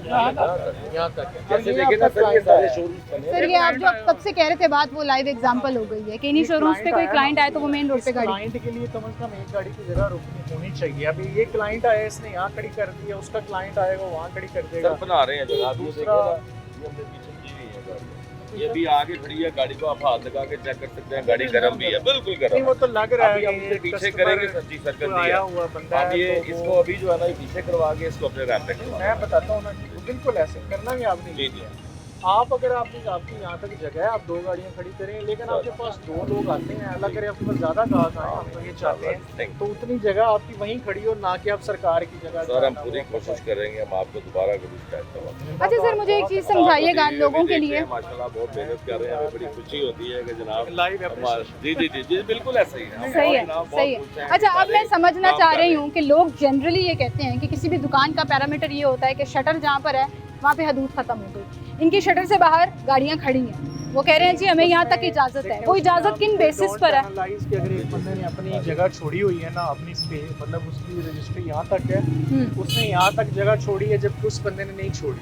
यहाँ तक है। जैसे देखे ना सर ये सारे शोरूम बने सर ये आप जो कब से कह रहे थे बात, वो लाइव एग्जांपल हो गई है कि इन्हीं शोरूम्स पे कोई क्लाइंट आए तो वो मेन रोड पे गाड़ी। क्लाइंट के लिए कम से कम एक गाड़ी की जगह रुकनी होनी चाहिए। अभी ये क्लाइंट आया, इसने यहाँ खड़ी कर दी है, उसका क्लाइंट आएगा वहाँ खड़ी कर देगा। सर बना रहे हैं जगह, आप ये देखें दूसरा- ना, ये हमने पीछे की हुई है गाड़ी। ये भी आगे खड़ी है, गाड़ी को आप हाथ लगा के चेक कर सकते हैं, गाड़ी गर्म भी है, बिल्कुल नहीं गर्म। वो तो लग रहा अभी है हम कि इसे ये पीछे customer करेंगे सर जी, सर कर आया दिया। हुआ बंदा अब है, ये तो इसको वो- अभी जो है ना ये पीछे करवा के इसको अपने रैप पे करवा। मैं बताता हूँ ना, बिल्कुल ऐसे करना भी आपने जी जी आप अगर आपकी यहाँ तक जगह है, आप दो गाड़ियाँ खड़ी करें, लेकिन आपके पास दो लोग आते हैं, अल्लाह करे आपके पास ज़्यादा ग्राहक आए, हम तो ये चाहते हैं तो उतनी जगह आपकी वहीं खड़ी हो, ना कि आप सरकार की जगह। सर हम पूरी कोशिश करेंगे, हम आपको दोबारा कभी शिकायत करवाएंगे। अच्छा सर मुझे एक चीज़ समझाइएगा लोगों के लिए। माशाल्लाह बहुत मेहनत कर रहे हैं, हमें बड़ी खुशी होती है कि जनाब लाइव जी जी जी जी बिल्कुल ऐसा ही है। सही है, सही है। अच्छा अब मैं समझना चाह रही हूँ कि लोग जनरली ये कहते हैं कि किसी भी दुकान का पैरामीटर ये होता है कि शटर जहाँ पर है वहाँ पे हदूद ख़त्म हो गई, इनकी शटर से बाहर गाड़ियाँ खड़ी हैं, वो कह रहे हैं जी हमें यहाँ तक इजाज़त है। वो इजाज़त किन बेसिस पर है? कि अगर एक बंदे ने अपनी जगह छोड़ी हुई है ना, अपनी स्पेस मतलब उसकी रजिस्ट्री यहाँ तक है, उसने यहाँ तक जगह छोड़ी है जबकि उस बंदे ने नहीं छोड़ी,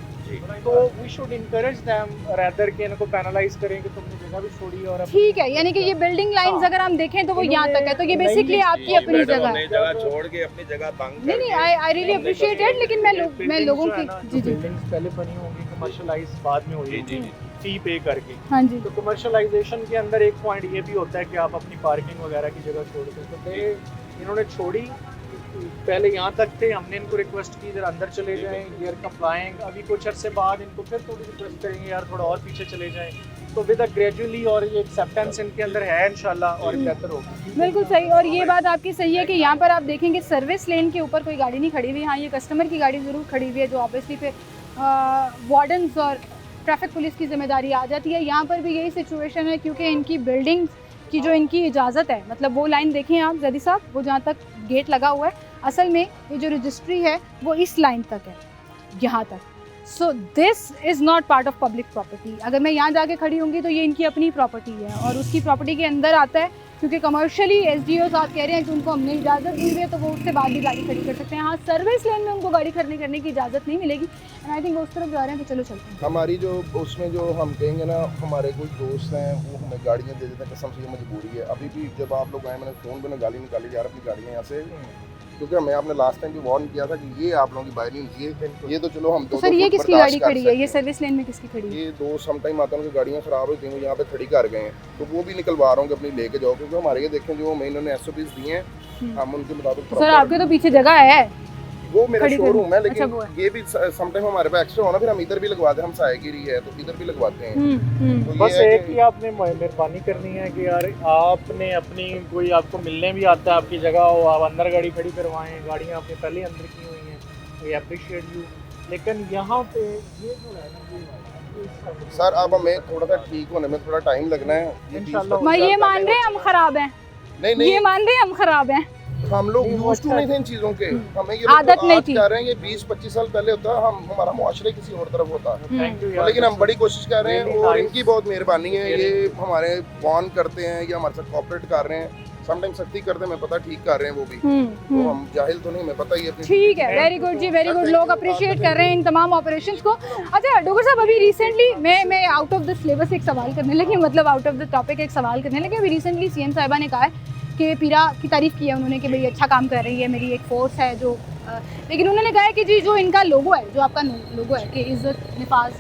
तो we should encourage them rather के इनको पेनलाइज करें कि तुमने जगह भी छोड़ी और ठीक है, यानी कि ये बिल्डिंग लाइंस अगर हम देखें तो वो यहाँ तक है, तो ये बेसिकली आपकी अपनी जगह है। जगह छोड़ के अपनी जगह तंग नहीं नहीं, आई रियली अप्रिशिएट इट, लेकिन मैं लोगों की जी जी बिल्डिंग्स पहले बनी होंगी, कमर्शियलाइज बाद में हुई जी फी पे करके। हाँ जी। तो कमर्शियलाइजेशन के अंदर एक पॉइंट ये भी होता है कि आप अपनी पार्किंग वगैरह की जगह छोड़ दें, तो इन्होंने छोड़ी, पहले यहाँ तक थे, हमने इनको रिक्वेस्ट की इधर अंदर चले जाएं, ईयर कंप्लाइंग, अभी कुछ अर्से बाद इनको फिर थोड़ी रिक्वेस्ट करेंगे यार थोड़ा और पीछे चले जाएं, तो विद ग्रेजुअली और ये एक्सेप्टेंस इनके अंदर है इंशाल्लाह और बेहतर होगा। बिल्कुल सही, और ये बात आपकी सही है कि यहाँ पर आप देखेंगे सर्विस लेन के ऊपर कोई गाड़ी नहीं खड़ी हुई। हाँ ये कस्टमर की गाड़ी ज़रूर खड़ी हुई है जो ऑब्वियसली फिर वार्डन्स और ट्रैफिक पुलिस की जिम्मेदारी आ जाती है। यहाँ पर भी यही सिचुएशन है क्योंकि इनकी बिल्डिंग की जो इनकी इजाज़त है, मतलब वो लाइन देखें आप जदी साहब, वो जहाँ तक गेट लगा हुआ है, असल में ये जो रजिस्ट्री है वो इस लाइन तक है, यहाँ तक। So this is not part of public property. अगर मैं यहाँ जाके खड़ी होंगी तो ये इनकी अपनी प्रॉपर्टी है और उसकी प्रॉपर्टी के अंदर आता है, क्योंकि कमर्शियली एसडीओ साहब कह रहे हैं कि उनको हमने इजाज़त दी हुई है तो वो उसके बाद भी गाड़ी खड़ी कर सकते हैं। हाँ, सर्विस लेन में उनको गाड़ी खड़ी करने की इजाज़त नहीं मिलेगी। एंड आई थिंक वो उस तरफ जा रहे हैं, तो चलो चलते हैं। हमारी जो उसमें जो हम कहेंगे ना, हमारे कुछ दोस्त हैं वो हमें गाड़ियाँ दे देते हैं, कसम से ये मजबूरी है। अभी भी जब आप लोग आए मैंने फ़ोन पर गाड़ी निकाली यार अपनी गाड़ियाँ यहाँ से, क्योंकि हमें आपने लास्ट टाइम भी वार्न किया था कि ये आप लोगों की बाय नहीं होती, ये तो चलो हम तो सर ये किसकी गाड़ी खड़ी है? ये सर्विस लेन में किसकी खड़ी है? ये दो सम टाइम आते हैं उनकी गाड़ियाँ ख़राब होती हैं, वो यहाँ पे खड़ी कर गए हैं, तो वो भी निकलवा रहा हूँ कि अपनी लेके जाओ, क्योंकि हमारे ये देखें जो इन्होंने SOPs दिए हैं हम उनके मुताबिक। सर आपके तो पीछे जगह है, वो मेरा खड़ी शोरूम है, अच्छा, लेकिन वो है। ये भी सम टाइम हमारे पास एक्स्ट्रा होना, फिर हम इधर भी लगवाते हैं, हम सायगिरी है तो इधर भी लगवाते हैं। तो ये बस है एक कि- ही आपने मेहरबानी करनी है कि यार आपने अपनी कोई आपको मिलने भी आता है आपकी जगह हो, आप अंदर गाड़ी खड़ी करवाएं, गाड़ियाँ आपने पहले अंदर की हुई हैं, वी अप्रिशिएट यू। लेकिन यहाँ पे ये जो है ना, सर अब हमें थोड़ा सा ठीक होने में थोड़ा टाइम लगना है। ये इंशाल्लाह। 20-25 मैं ये साल मान पहले रहे हैं हम खराब हैं, नहीं ये नहीं, मान रहे हैं हम खराब हैं, हम लोग नहीं, वो यूज्ड टू अच्छा नहीं थे इन चीज़ों के, हमें ये आदत नहीं थी। कह रहे हैं ये 20-25 साल पहले होता, हम हमारा मुआशरे किसी और तरफ होता। थैंक यू तो यार। लेकिन हम बड़ी कोशिश कर रहे हैं Really और nice. इनकी बहुत मेहरबानी है, ये हमारे वार्न करते हैं, ये हमारे साथ कोऑपरेट कर रहे हैं, समटाइम सख्ती करते हैं, मैं पता ठीक कर रहे हैं वो भी, तो हम जाहिल तो नहीं, मैं पता ही है अपनी। ठीक है, वेरी गुड जी, वेरी गुड। लोग अप्रिशिएट कर रहे हैं इन तमाम ऑपरेशंस को। अच्छा डॉक्टर साहब, अभी रिसेंटली मैं आउट ऑफ द सिलेबस एक सवाल करने लगी, मतलब आउट ऑफ द टॉपिक एक सवाल करने लगी। अभी रिसेंटली CM साहिबा ने कहा है कि पीरा की तारीफ़ की है उन्होंने कि भाई अच्छा काम कर रही है, मेरी एक फोर्स है जो लेकिन उन्होंने कहा है कि जी जो इनका लोगो है, जो आपका लोगो है कि इज़्ज़त निफाज,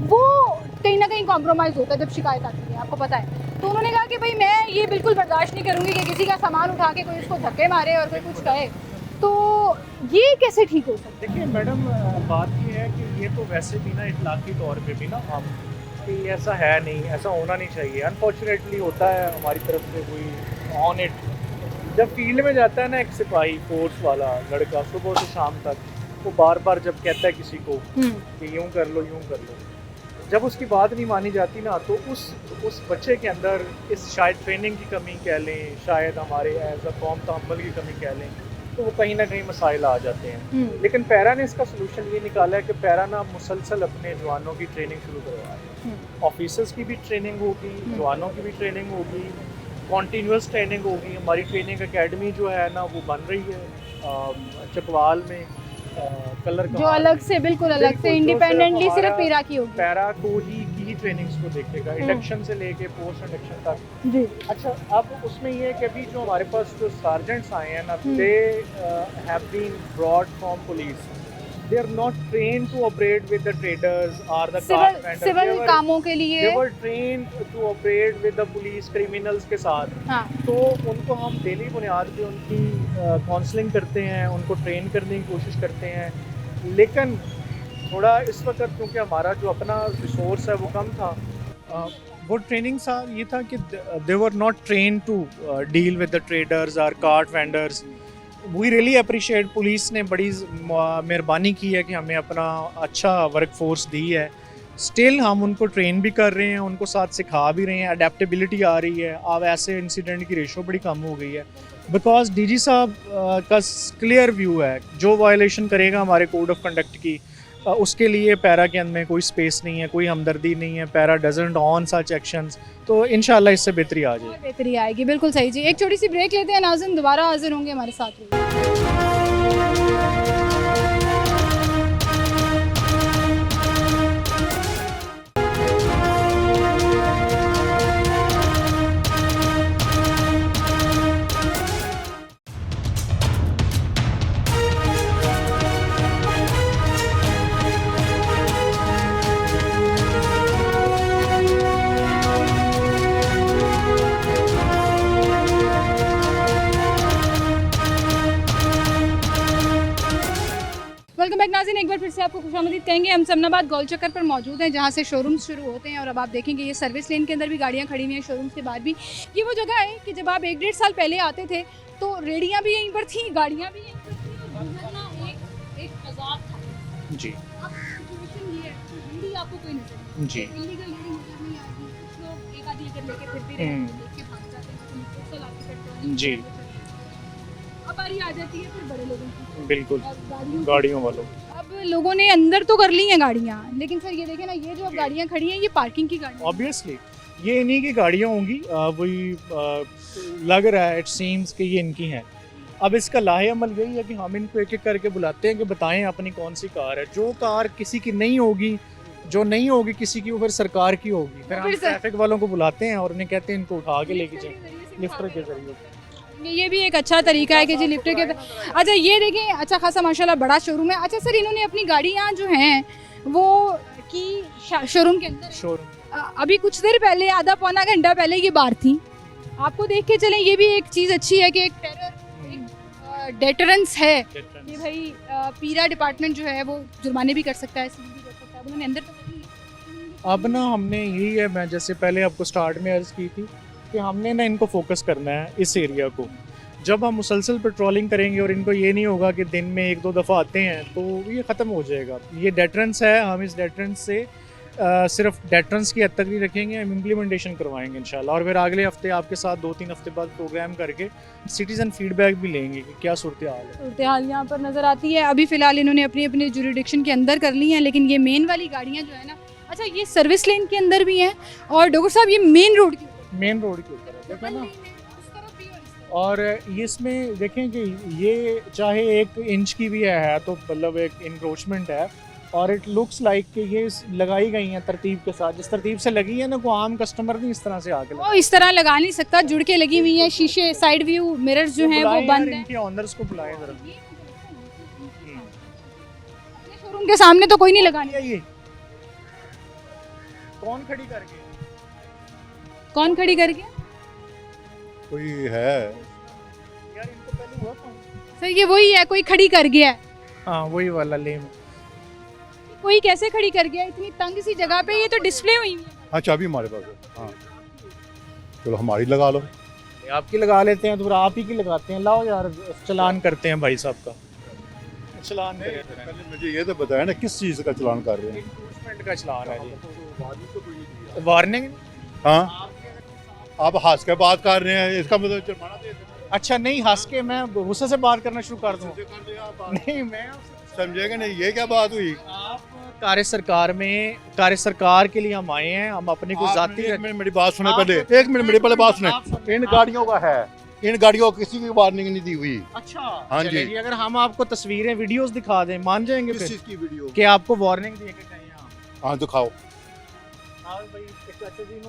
वो कहीं ना कहीं कॉम्प्रोमाइज़ होता है जब शिकायत आती है, आपको पता है। तो उन्होंने कहा कि भाई मैं ये बिल्कुल बर्दाश्त नहीं करूँगी कि किसी का सामान उठा के कोई उसको धक्के मारे और कोई कुछ कहे, तो ये कैसे ठीक हो सकता देखिए मैडम, बात ये है कि ये तो वैसे भी ना इखलाकी तौर पे भी ना हम कि ऐसा है नहीं, ऐसा होना नहीं चाहिए। अनफॉर्चुनेटली होता है हमारी तरफ से कोई ऑन इट, जब फील्ड में जाता है ना एक सिपाही फोर्स वाला लड़का सुबह से शाम तक, वो बार बार जब कहता है किसी को कि यूँ कर लो यूँ कर लो, जब उसकी बात नहीं मानी जाती ना, तो उस बच्चे के अंदर इस शायद ट्रेनिंग की कमी कह लें, शायद हमारे एज अ कौम तहम्मुल की कमी कह लें, तो वो कहीं ना कहीं मसाइल आ जाते हैं। लेकिन पैरा ने इसका सलूशन ये निकाला है कि पैरा ना मुसलसल अपने जवानों की ट्रेनिंग शुरू करवा रहे हैं। ऑफिसर्स की भी ट्रेनिंग होगी, जवानों की भी ट्रेनिंग होगी, कॉन्टीन्यूस ट्रेनिंग होगी। हमारी ट्रेनिंग एकेडमी जो है ना वो बन रही है चकवाल में, कलर जो अलग से बिल्कुल अलग से इंडिपेंडेंटली सिर्फ पीरा की होगी, पैरा को ही ट्रेनिंग्स को देखेगा, इंडक्शन से लेके पोस्ट इंडक्शन तक जी। अच्छा, अब उसमें ये है कि अभी जो हमारे पास जो सार्जेंट्स आए हैं ना, they have been brought from police, they are not trained to operate with the traders or the cart vendors. Civil कामों के they लिए were trained to operate with the police criminals के साथ। हाँ, तो उनको हम डेली बुनियाद पे उनकी काउंसलिंग करते हैं, उनको ट्रेन करने की कोशिश करते हैं, लेकिन थोड़ा इस वक्त क्योंकि हमारा जो अपना रिसोर्स है वो कम था, वो ट्रेनिंग सा ये था कि they were not train to deal with the traders और cart vendors. We really appreciate, police ने बड़ी मेहरबानी की है कि हमें अपना अच्छा वर्क फोर्स दी है। स्टिल हम उनको ट्रेन भी कर रहे हैं, उनको साथ सिखा भी रहे हैं, अडेप्टेबिलिटी आ रही है। अब ऐसे इंसिडेंट की रेशो बड़ी कम हो गई है बिकॉज DG साहब का क्लियर व्यू है, जो वायलेशन करेगा हमारे कोड ऑफ कंडक्ट की उसके लिए पैरा के अंदर में कोई स्पेस नहीं है, कोई हमदर्दी नहीं है। Para doesn't on such actions, तो इंशाल्लाह इससे बेहतरी आ जाए। बेहतरी आएगी, बिल्कुल सही जी। एक छोटी सी ब्रेक लेते हैं, नाज़रीन दोबारा हाजिर होंगे हमारे साथ रहिए। वेलकम बैक नाज़रीन, एक बार फिर से आपको खुशामदीद कहेंगे। हम समनाबाद गोल चक्कर पर मौजूद हैं, जहाँ से शोरूम्स शुरू होते हैं, और अब आप देखेंगे ये सर्विस लेन के अंदर भी गाड़ियाँ खड़ी हुई हैं, शोरूम्स के बाहर भी। ये वो जगह है कि जब आप 1-1.5 साल पहले आते थे तो रेडियाँ भी यहीं पर थी, गाड़ियाँ भी यहीं पर थी, और गुजरना एक अजाब था। जी अब सिचुएशन ये है कि रेडी आपको कोई नजर नहीं, जी इलीगल रेडी नजर नहीं आएगी। कुछ लोग एक आधी लेकर लेके फिरते रहते हैं, लेके भाग जाते हैं, कुछ मोटरसाइकिल आके करते हैं। जी। अब बारी आ जाती है फिर बड़े लोगों की, बिल्कुल, और गाड़ियों की। गाड़ियों वालों। अब अब लोगों ने अंदर तो कर ली हैं गाड़ियाँ, लेकिन सर ये देखें ना, ये जो अब गाड़ियाँ खड़ी हैं ये पार्किंग की गाड़ियाँ। ऑब्वियसली ये इन्हीं की गाड़ियाँ होंगी, लग रहा है इट सीम्स कि ये इनकी हैं। अब इसका लाहे अमल यही है कि हम इनको एक एक करके बुलाते हैं कि बताएं अपनी कौन सी कार है। जो कार किसी की नहीं होगी, जो नहीं होगी किसी की, वो फिर सरकार की होगी। फिर हम फिर ट्रैफिक वालों को बुलाते हैं और उन्हें कहते हैं इनको उठा के लेके जाएं लिफ्टर के जरिए। ये भी एक अच्छा तरीका है कि जी लिफ्ट के। अच्छा ये देखें, अच्छा खासा माशाल्लाह बड़ा शोरूम है। अच्छा सर, इन्होंने अपनी गाड़ी यहाँ जो हैं वो की शोरूम के अंदर शोरूम अभी कुछ देर पहले, आधा पौना घंटा पहले ये बाहर थी। आपको देख के चलें, ये भी एक चीज़ अच्छी है कि एक टेरर, एक डेटरेंस है कि भाई पीरा डिपार्टमेंट जो है वो जुर्माने भी कर सकता है, सील भी कर सकता है। उन्होंने अंदर तो कर लिया। अब ना हमने यही है, मैं जैसे पहले आपको स्टार्ट में अर्ज़ की थी कि हमने ना इनको फोकस करना है इस एरिया को। जब हम मुसलसल पेट्रोलिंग करेंगे और इनको ये नहीं होगा कि दिन में 1-2 दफ़ा आते हैं, तो ये ख़त्म हो जाएगा। ये डेटरेंस है, हम इस डेटरेंस से सिर्फ डेटरेंस की हद तक नहीं रखेंगे, हम इम्प्लीमेंटेशन करवाएंगे इंशाल्लाह। और फिर अगले हफ्ते आपके साथ 2-3 हफ्ते बाद प्रोग्राम करके सिटीज़न फीडबैक भी लेंगे कि क्या सूरत हाल है। सूरत हाल यहाँ पर नज़र आती है। अभी फ़िलहाल इन्होंने अपनी अपने जुरिडिक्शन के अंदर कर ली हैं, लेकिन ये मेन वाली गाड़ियाँ जो है ना, अच्छा ये सर्विस लेन के अंदर भी हैं और डॉक्टर साहब ये मेन रोड की मेन रोड के ऊपर है, देखो ना। और इसमें देखें कि ये चाहे 1 इंच की भी है तो मतलब एक इंक्रोचमेंट है, और इट लुक्स लाइक कि ये लगाई गई हैं तरतीब के साथ। जिस तरतीब से लगी है ना, कोई आम कस्टमर नहीं इस तरह से आके वो इस तरह लगा नहीं सकता, जुड़ के लगी हुई है। शीशे, साइड व्यू मिरर्स जो हैं वो बंद हैं। इनके ओनर्स को बुलाएं जरा। शोरूम के सामने तो कोई नहीं लगाने। ये कौन खड़ी कर गया? कौन खड़ी करके? कोई है यार इनको पहले हुआ कौन? सर ये वही है, कोई खड़ी कर गया है। हाँ वही वाला लेम। कोई कैसे खड़ी कर गया इतनी तंग सी जगह पे? ये तो डिस्प्ले हुई है। हाँ चाबी हमारे पास है। हाँ चलो हमारी लगा लो। आपकी लगा लेते हैं तो फिर आप ही की लगाते हैं। लाओ यार चलान करते हैं भाई साहब का, चलान करें। पहले मुझे ये तो बताया ना किस चीज़ का चलान कर रहे हैं। इंक्रोचमेंट का चलान है जी। वार्निंग? हाँ आप हंस के बात कर रहे हैं, इसका मतलब जुर्माना दे दें। अच्छा नहीं, हंस के मैं गुस्से से बात करना शुरू कर दूं? नहीं मैं समझेगा नहीं, ये क्या बात हुई? आप कार्य सरकार में, कार्य सरकार के लिए हम आए हैं, हम अपनी को जाती एक मिनट मेरी बात सुने पहले, एक मिनट मेरी पहले बात सुने। इन गाड़ियों का है, इन गाड़ियों को किसी की वार्निंग नहीं दी हुई। अच्छा हाँ जी। अगर हम आपको तस्वीरें वीडियोस दिखा दें मान जाएंगे किस फिर चीज़ की वीडियो? कि आपको वार्निंग दी है कि कहीं यहाँ? हाँ दिखाओ,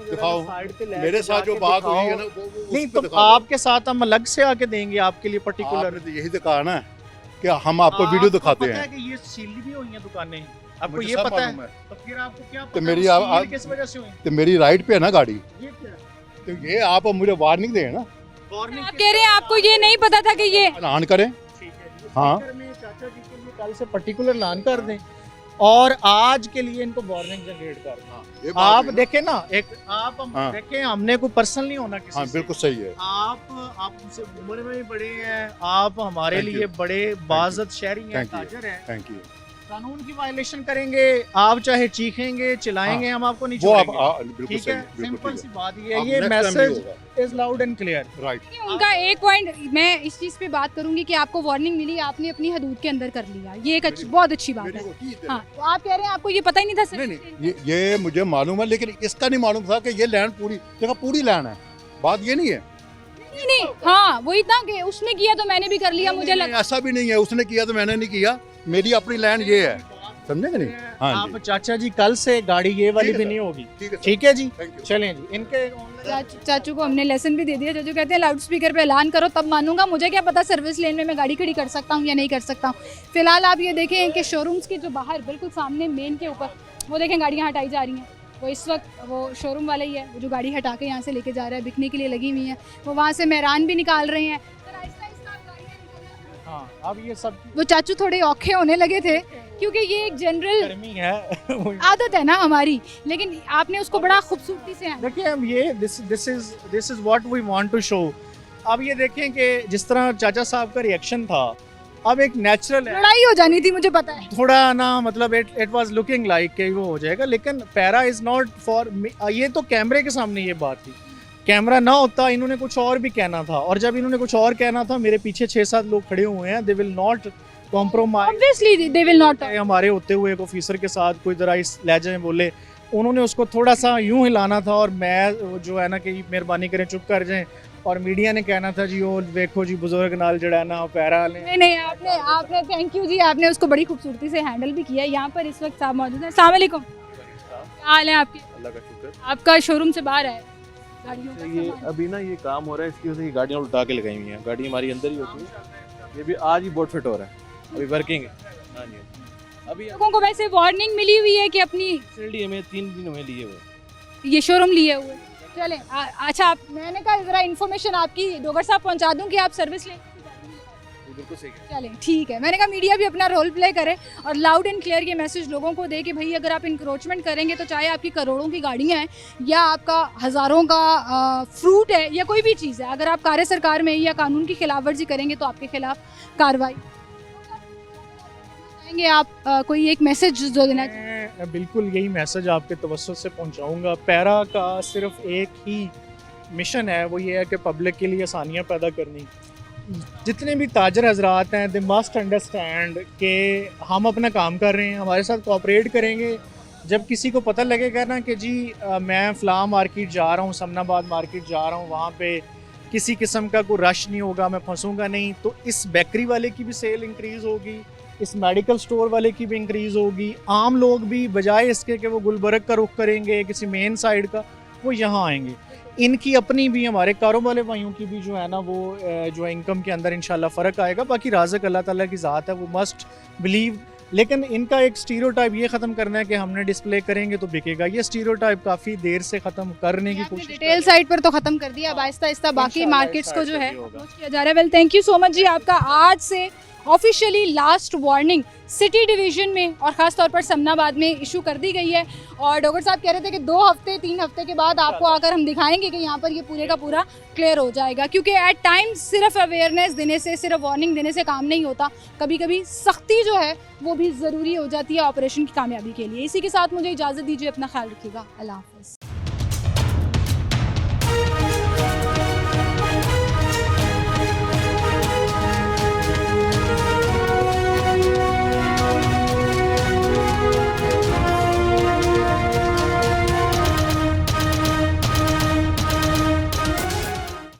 दिखाओ। मेरे साथ जो बात हुई है ना नहीं तो आपके साथ हम अलग से आके देंगे आपके लिए पर्टिकुलर। आपने तो यही दिखा ना कि हम आपको वीडियो दिखाते हैं। कि ये सील भी हुई हैं दुकानें, आपको मुझे ये सब पता है? मालूम है। तो फिर आपको क्या तो पता मेरी है आप- सील किस वजह से हुई? तो मेरी राइट पे है ना गाड़ी, ये क्या तो ये आप मुझे वार्निंग दें ना, वार्निंग? आप कह रहे हैं आपको ये नहीं पता था कि ये ऐलान करें। ठीक है। हाँ। स्पीकर में चाचा जी के लिए कल से पर्टिकुलर ऐलान कर दें और आज के लिए इनको वार्निंग जनरेट कर दें। ये बात आप हुई ना। देखें ना, एक आप हम हाँ। देखें, हमने कोई पर्सनल नहीं होना किसी हाँ से। बिल्कुल सही है। आप हमसे उम्र में भी बड़े हैं, आप हमारे Thank लिए you. बड़े बाज़त शहरी हैं, Thank you. ताजर हैं। Thank you. कानून की वायलेशन करेंगे, आप चाहे चीखेंगे चिल्लाएंगे, हम आपको नहीं वो आप छोड़ेंगे। बिल्कुल ठीक सही है, है, बिल्कुल सिंपल ठीक सी है। बात ये अब है। ये next time नहीं मैसेज होगा। Is loud and clear. Right. उनका एक पॉइंट मैं इस चीज़ पे बात करूंगी कि आपको वार्निंग मिली, आपने अपनी हदूद के अंदर कर लिया, ये एक बहुत अच्छी बात है। हाँ, तो आप कह रहे हैं आपको ये पता ही नहीं था नहीं नहीं ये मुझे मालूम है, लेकिन इसका नहीं मालूम था कि ये लैंड पूरी देखा, पूरी लैंड है। बात ये नहीं है। नहीं, हाँ वही था कि उसने किया तो मैंने भी कर लिया, मुझे नहीं, लगा। ऐसा भी नहीं है, उसने किया तो मैंने नहीं किया। मेरी अपनी लैंड ये है, समझे कि नहीं? हाँ आप जी। चाचा जी कल से गाड़ी ये वाली ठीक है भी सर। नहीं होगी। ठीक है ठीक है जी, थैंक यू। चलें जी। इनके चाचू को हमने लेसन भी दे दिया। चाचू कहते हैं लाउड स्पीकर पे ऐलान करो तब मानूंगा, मुझे क्या पता सर्विस लेन में मैं गाड़ी खड़ी कर सकता हूँ या नहीं कर सकता हूँ। फिलहाल आप ये देखें कि शोरूम्स के जो बाहर बिल्कुल सामने मेन के ऊपर वो देखें गाड़ियाँ हटाई जा रही हैं। वो इस वक्त वो शोरूम वाला ही है, वो जो गाड़ी हटा के यहाँ से लेके जा रहा है, बिकने के लिए लगी हुई है। वो वहाँ से मेहरान भी निकाल रहे हैं। हाँ, अब ये सब वो चाचू थोड़े औखे होने लगे थे क्योंकि ये एक जनरल गर्मी है। आदत है ना हमारी, लेकिन आपने उसको बड़ा खूबसूरती से देखिए हम ये this is what we want to show. अब ये देखें कि जिस तरह चाचा साहब का रिएक्शन था, अब एक नेचुरल है, लड़ाई हो जानी थी, मुझे पता है। थोड़ा ना मतलब इट वाज लुकिंग लाइक कि वो हो जाएगा, लेकिन पैरा इज नॉट फॉर। ये तो कैमरे के सामने ये बात थी, कैमरा ना होता इन्होंने कुछ और भी कहना था, और जब इन्होंने कुछ और कहना था, मेरे पीछे 6-7 लोग खड़े हुए हैं, they will not compromise obviously they will not. हमारे होते हुए एक ऑफिसर के साथ कोई ज़रा इस लहजे में बोले, उन्होंने उसको थोड़ा सा यूं हिलाना था और मैं जो है ना कि मेहरबानी करें चुप कर जाएं, और मीडिया ने कहना था जी वो देखो जी बुजुर्ग नाल जड़ा है ना पैरा लें। नहीं आपने थैंक यू जी, आपने उसको बड़ी खूबसूरती से हैंडल भी किया। यहाँ पर इस वक्त साहब मौजूद हैं। अस्सलाम वालेकुम, क्या हाल है आपके? अल्लाह का शुक्र। आपका शोरूम से बाहर है गाड़ियों का ये सामान। अभी ना ये काम हो रहा है, इसकी वजह से ये गाड़ियाँ उल्टा के लगाई हुई हैं। गाड़ी हमारी अंदर ही होती है, ये भी आज ही बोर्ड फिट हो रहा है, अभी वर्किंग है। हाँ जी, अभी लोगों को वैसे वार्निंग मिली हुई है कि अपनी फैसिलिटी हमें 3 दिन हुए लिए हुए। ये शोरूम लिए हुए चलें। अच्छा मैंने कहा ज़रा इन्फॉर्मेशन आपकी डोगर साहब पहुंचा दूं कि आप सर्विस लें। बिल्कुल सही है। चलें ठीक है, मैंने कहा मीडिया भी अपना रोल प्ले करे और लाउड एंड क्लियर ये मैसेज लोगों को दे कि भाई अगर आप इंक्रोचमेंट करेंगे तो चाहे आपकी करोड़ों की गाड़ियाँ हैं या आपका हज़ारों का फ्रूट है या कोई भी चीज़ है, अगर आप कार्य सरकार में या कानून की खिलाफ वर्जी करेंगे तो आपके खिलाफ कार्रवाई। आप कोई एक मैसेज जो देना चाहिए? मैं बिल्कुल यही मैसेज आपके तवज्जुह से पहुंचाऊंगा। पैरा का सिर्फ एक ही मिशन है, वो ये है कि पब्लिक के लिए आसानियां पैदा करनी। जितने भी ताजर हजरात हैं दे मस्ट अंडरस्टैंड कि हम अपना काम कर रहे हैं, हमारे साथ कोऑपरेट करेंगे। जब किसी को पता लगेगा ना कि जी मैं फ़लाँ मार्केट जा रहा हूँ, समनाबाद मार्केट जा रहा हूँ, वहाँ पे किसी किस्म का कोई रश नहीं होगा, मैं फंसूंगा नहीं, तो इस बेकरी वाले की भी सेल इंक्रीज़ होगी, इस मेडिकल स्टोर वाले की भी इंक्रीज़ होगी। आम लोग भी बजाय इसके कि वो गुलबर्ग का रुख करेंगे किसी मेन साइड का, वो यहाँ आएंगे। इनकी अपनी भी, हमारे कारोबार वाले भाइयों की भी जो है ना वो जो है इनकम के अंदर इंशाल्लाह फ़र्क आएगा। बाकी राज़िक अल्लाह ताला की ज़ात है, वो मस्ट बिलीव। लेकिन इनका एक स्टीरियोटाइप ये ख़त्म करना है कि हमने डिस्प्ले करेंगे तो बिकेगा। ये स्टीरियोटाइप काफ़ी देर से ख़त्म करने की कोशिश डिटेल साइड पर तो ख़त्म कर दिया, अब आहिस्ता आहिस्ता बाकी इंशाल्लाह मार्केट्स इस को साइड जो से है भी होगा। लॉन्च किया जा रहा है। Well thank you so much जी, आपका आज से officially last warning city division में और ख़ास तौर पर समनाबाद में इशू कर दी गई है। और डॉक्टर साहब कह रहे थे कि 2 हफ्ते 3 हफ्ते के बाद आपको आकर हम दिखाएंगे कि यहाँ पर ये पूरे का पूरा क्लियर हो जाएगा, क्योंकि एट टाइम्स सिर्फ अवेयरनेस देने से, सिर्फ वार्निंग देने से काम नहीं होता, कभी कभी सख्ती जो है वो भी ज़रूरी हो जाती है ऑपरेशन की कामयाबी के लिए। इसी के साथ मुझे इजाज़त दीजिए, अपना ख्याल रखिएगा, अल्लाह हाफ़िज़।